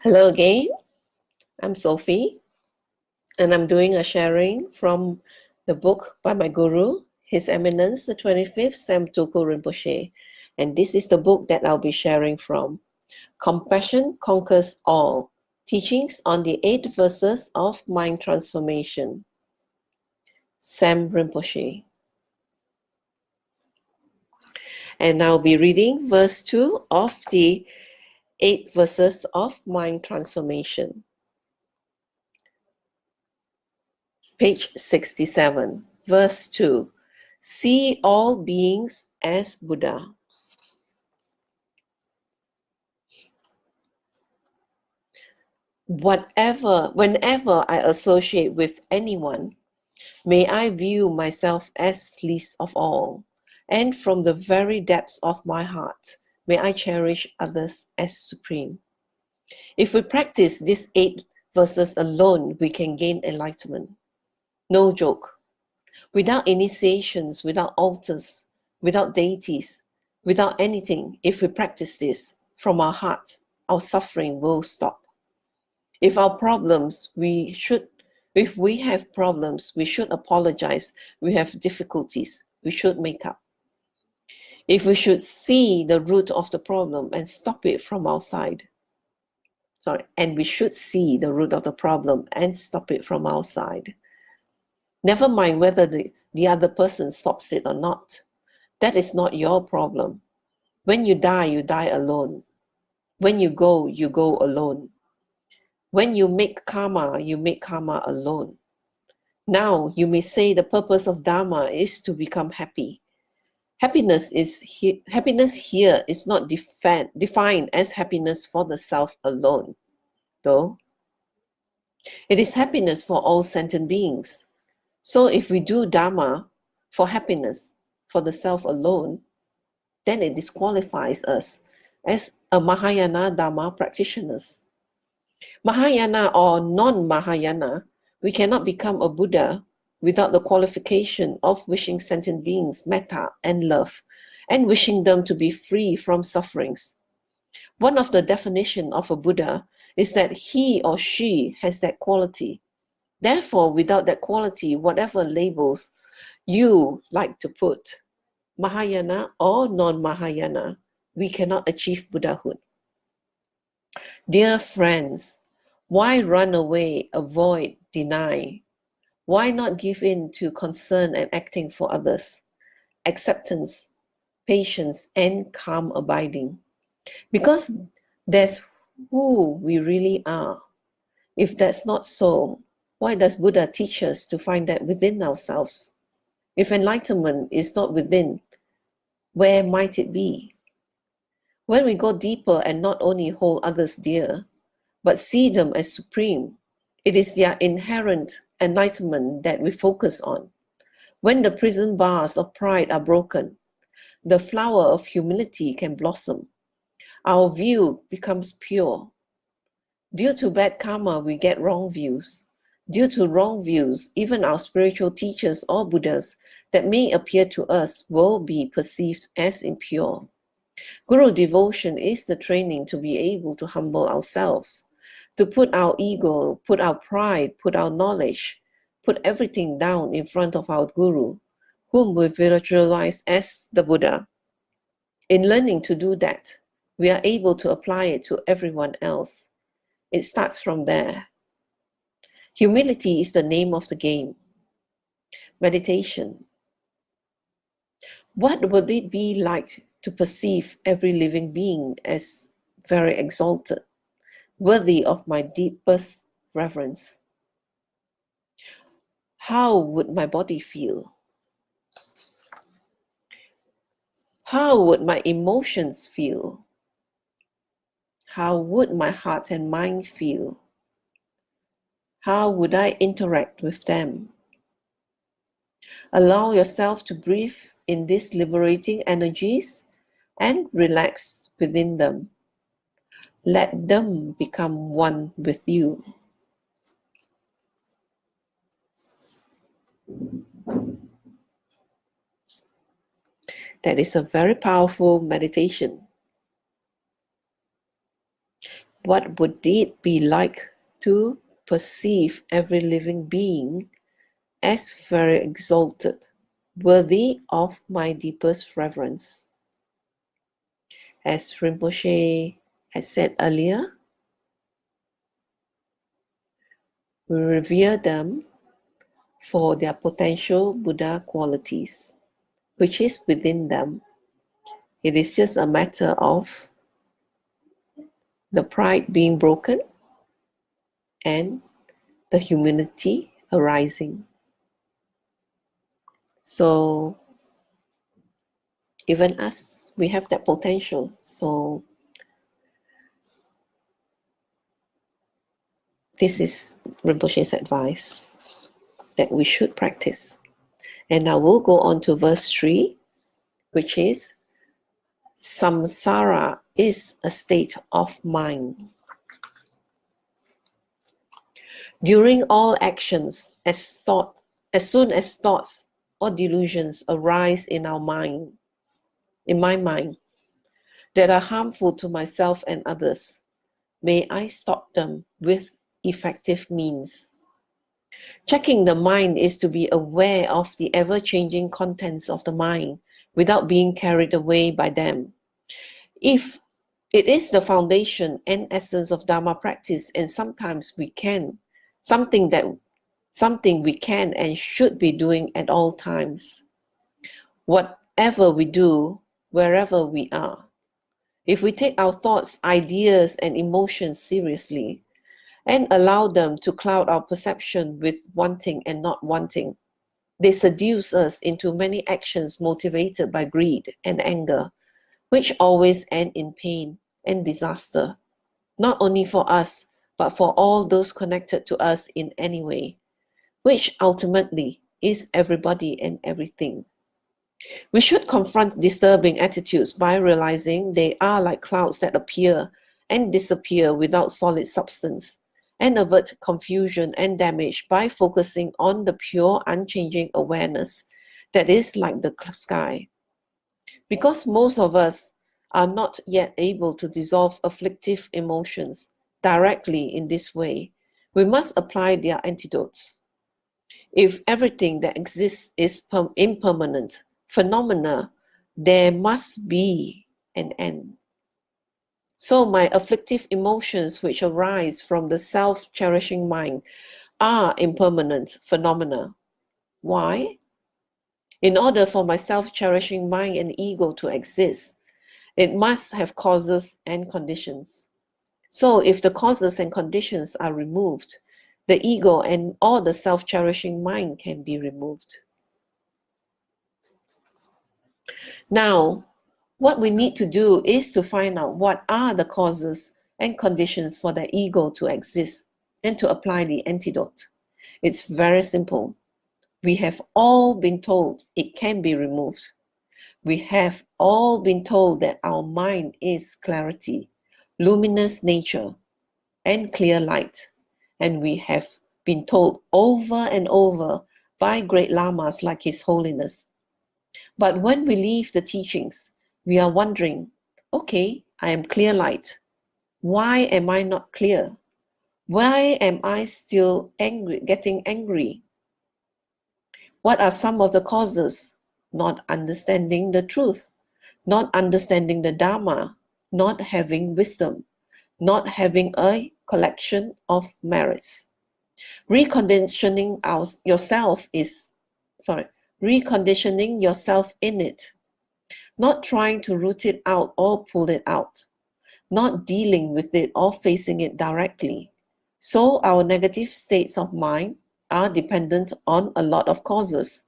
Hello again, I'm Sophie, and I'm doing a sharing from the book by my guru, His Eminence, the 25th Sam Tuku Rinpoche. And this is the book that I'll be sharing from. Compassion Conquers All, Teachings on the 8 Verses of Mind Transformation. Sam Rinpoche. And I'll be reading verse 2 of the 8 Verses of Mind Transformation. Page 67, verse 2. See all beings as Buddha. Whenever I associate with anyone, may I view myself as least of all, and from the very depths of my heart, may I cherish others as supreme. If we practice these 8 verses alone, we can gain enlightenment. No joke. Without initiations, without altars, without deities, without anything, if we practice this from our heart, our suffering will stop. If we have problems, we should apologize. We have difficulties, we should make up. If we should see the root of the problem and stop it from our side. And we should see the root of the problem and stop it from our side. Never mind whether the other person stops it or not. That is not your problem. When you die alone. When you go alone. When you make karma alone. Now you may say the purpose of Dharma is to become happy. Happiness here is not defined as happiness for the self alone, though. It is happiness for all sentient beings. So if we do Dharma for happiness, for the self alone, then it disqualifies us as a Mahayana Dharma practitioners. Mahayana or non-Mahayana, we cannot become a Buddha without the qualification of wishing sentient beings metta and love, and wishing them to be free from sufferings. One of the definitions of a Buddha is that he or she has that quality. Therefore, without that quality, whatever labels you like to put, Mahayana or non-Mahayana, we cannot achieve Buddhahood. Dear friends, why run away, avoid, deny? Why not give in to concern and acting for others? Acceptance, patience, and calm abiding. Because that's who we really are. If that's not so, why does Buddha teach us to find that within ourselves? If enlightenment is not within, where might it be? When we go deeper and not only hold others dear, but see them as supreme, it is their inherent enlightenment that we focus on. When the prison bars of pride are broken, the flower of humility can blossom. Our view becomes pure. Due to bad karma, we get wrong views. Due to wrong views, even our spiritual teachers or Buddhas that may appear to us will be perceived as impure. Guru devotion is the training to be able to humble ourselves, to put our ego, put our pride, put our knowledge, put everything down in front of our Guru, whom we visualize as the Buddha. In learning to do that, we are able to apply it to everyone else. It starts from there. Humility is the name of the game. Meditation. What would it be like to perceive every living being as very exalted, worthy of my deepest reverence? How would my body feel? How would my emotions feel? How would my heart and mind feel? How would I interact with them? Allow yourself to breathe in these liberating energies and relax within them. Let them become one with you. That is a very powerful meditation. what would it be like to perceive every living being as very exalted, worthy of my deepest reverence? As Rinpoche has said earlier, we revere them for their potential Buddha qualities, which is within them. It is just a matter of the pride being broken and the humility arising. So even us, we have that potential. So this is Rinpoche's advice that we should practice. And now we'll go on to verse 3, which is samsara is a state of mind. During all actions, as soon as thoughts or delusions arise in our mind, in my mind, that are harmful to myself and others, may I stop them with effective means. Checking the mind is to be aware of the ever-changing contents of the mind without being carried away by them. If it is the foundation and essence of Dharma practice, and sometimes we can, something we can and should be doing at all times. Whatever we do, wherever we are. If we take our thoughts, ideas, and emotions seriously, and allow them to cloud our perception with wanting and not wanting, they seduce us into many actions motivated by greed and anger, which always end in pain and disaster, not only for us, but for all those connected to us in any way, which ultimately is everybody and everything. We should confront disturbing attitudes by realizing they are like clouds that appear and disappear without solid substance, and avert confusion and damage by focusing on the pure, unchanging awareness that is like the sky. Because most of us are not yet able to dissolve afflictive emotions directly in this way, we must apply their antidotes. If everything that exists is impermanent phenomena, there must be an end. So my afflictive emotions which arise from the self-cherishing mind are impermanent phenomena. Why? In order for my self-cherishing mind and ego to exist, it must have causes and conditions. So if the causes and conditions are removed, the ego and all the self-cherishing mind can be removed. Now, what we need to do is to find out what are the causes and conditions for the ego to exist and to apply the antidote. It's very simple. We have all been told it can be removed. We have all been told that our mind is clarity, luminous nature, and clear light. And we have been told over and over by great lamas like His Holiness. But when we leave the teachings, we are wondering, okay, I am clear light. Why am I not clear? Why am I still angry, getting angry? What are some of the causes? Not understanding the truth, not understanding the Dharma, not having wisdom, not having a collection of merits. Reconditioning yourself in it, not trying to root it out or pull it out, not dealing with it or facing it directly. So our negative states of mind are dependent on a lot of causes.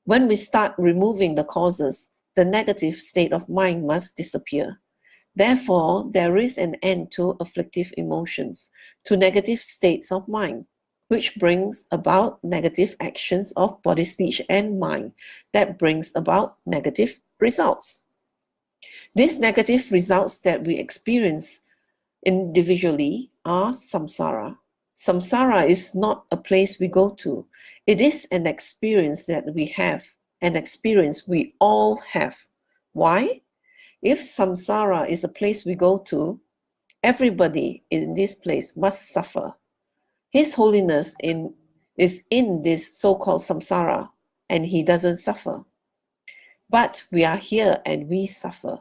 When we start removing the causes, the negative state of mind must disappear. Therefore, there is an end to afflictive emotions, to negative states of mind, which brings about negative actions of body, speech, and mind that brings about negative results. These negative results that we experience individually are samsara. Samsara is not a place we go to. It is an experience that we have, an experience we all have. Why? If samsara is a place we go to, Everybody in this place must suffer. His Holiness is in this so-called samsara, and he doesn't suffer. But we are here and we suffer.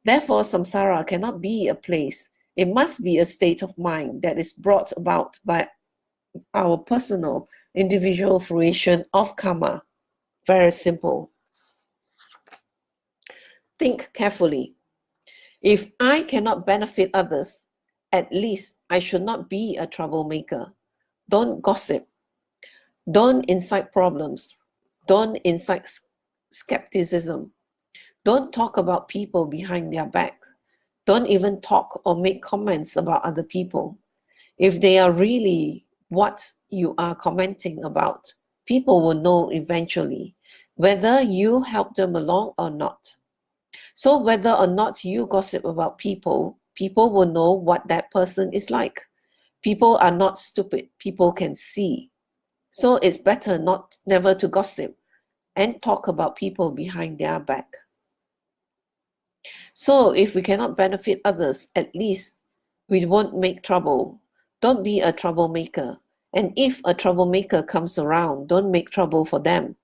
Therefore, samsara cannot be a place. It must be a state of mind that is brought about by our personal, individual fruition of karma. Very simple. Think carefully. If I cannot benefit others, at least I should not be a troublemaker. Don't gossip. Don't incite problems. Don't incite skepticism. Don't talk about people behind their back. Don't even talk or make comments about other people. If they are really what you are commenting about, people will know eventually whether you help them along or not. So whether or not you gossip about people, people will know what that person is like. People are not stupid. People can see. So it's better never to gossip and talk about people behind their back. So if we cannot benefit others, at least we won't make trouble. Don't be a troublemaker. And if a troublemaker comes around, don't make trouble for them.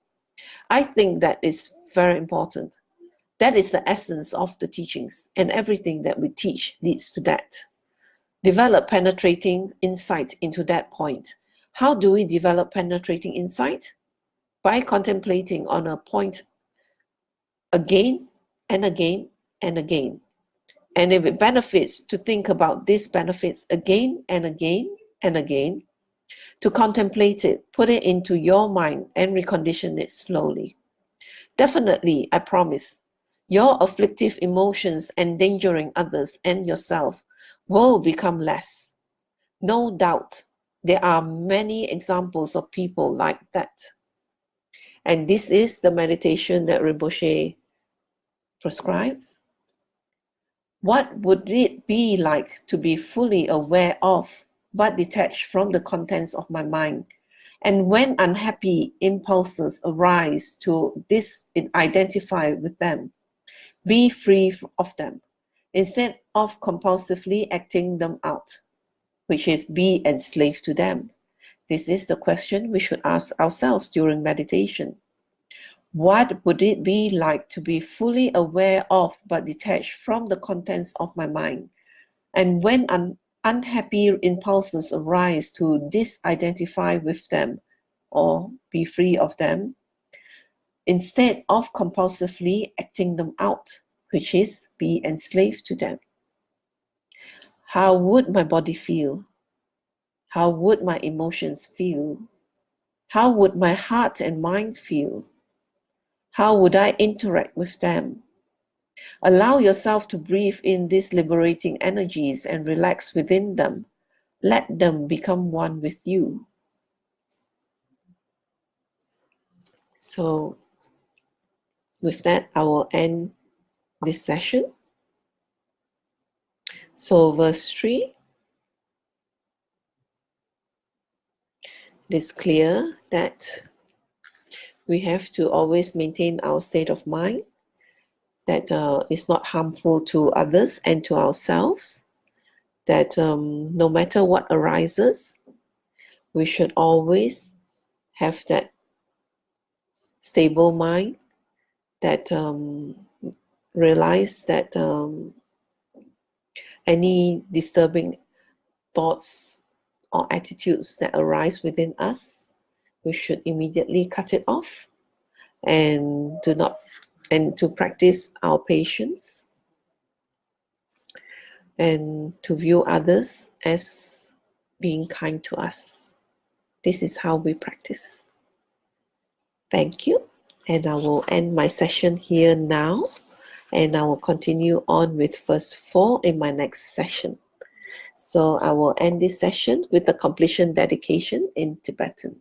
I think that is very important. That is the essence of the teachings, and everything that we teach leads to that. Develop penetrating insight into that point. How do we develop penetrating insight? By contemplating on a point again and again and again. And if it benefits, to think about these benefits again and again and again, to contemplate it, put it into your mind and recondition it slowly. Definitely, I promise, your afflictive emotions endangering others and yourself will become less. No doubt, there are many examples of people like that. And this is the meditation that Rinpoche prescribes. What would it be like to be fully aware of, but detached from the contents of my mind? And when unhappy impulses arise, to identify with them, be free of them, instead of compulsively acting them out, which is be enslaved to them. This is the question we should ask ourselves during meditation. What would it be like to be fully aware of but detached from the contents of my mind? And when unhappy impulses arise, to disidentify with them or be free of them, instead of compulsively acting them out, which is be enslaved to them. How would my body feel? How would my emotions feel? How would my heart and mind feel? How would I interact with them? Allow yourself to breathe in these liberating energies and relax within them. Let them become one with you. So, with that, I will end this session. So, verse 3. It is clear that we have to always maintain our state of mind that is not harmful to others and to ourselves, that no matter what arises, we should always have that stable mind, that realize that any disturbing thoughts or attitudes that arise within us, we should immediately cut it off, and to practice our patience, and to view others as being kind to us. This is how we practice. Thank you. And I will end my session here now, and I will continue on with verse 4 in my next session. So I will end this session with the completion dedication in Tibetan.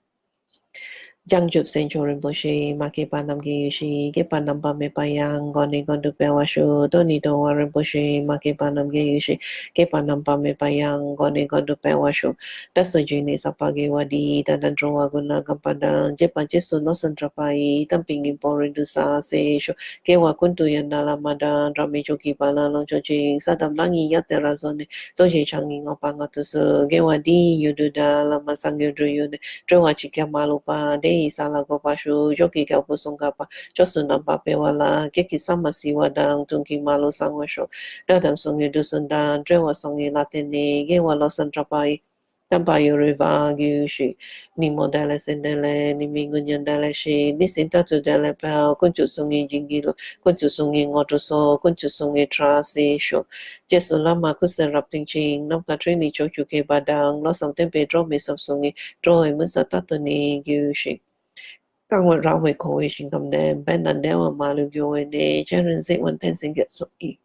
Giang chụp sen cho Rinpoche, ma ke pa nam ke yushi, ke pa nam pa me pa yang, goni gondu pe washu, Tony to wa Rinpoche, ma ke pa nam ke yushi, ke pa nam pa me pa yang, goni gondu pe washu. Daso jini sapage wadi, dadan drowa guna gampada, jepa jesu no santrapai, tamping impori dusa se sho, ke wa kuntu yandala madan, rame joki pala long chojing, sadam langi yate razone, doje changi ngopanga tusu, ke wadi yududa, lama sang yudru yune, drowa chikya malupa, de isala gopashu, joki kaupo songapa, josu nampa pewala, keki samasi wadang, tungki malu sangwasho, dadam songi dusundan, drewa songi latene, gewa losan trapai, tampayo riva, gyushi, ni modele sendele, ni mingunyan dele shi, ni sintatu dele pao, kunchu songi jingilo, kunchu songi ngotoso, kunchu songi trasi sho, jesu lama kusen rapting ching, nam katrini chochu ke badang, losam tempe drome sab songi, droe musa tatani gyushi. 当我绕回口味性咁呢，本能的我马路叫人呢，将人生稳定性嘅属意。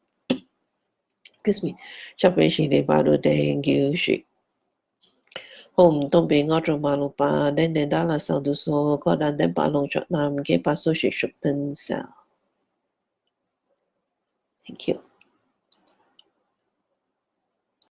Excuse me， 特別是你馬路的叫是，好唔東邊我做馬路吧，你打啦上到數，個人你把弄着南嘅把數學熟等少。Thank you。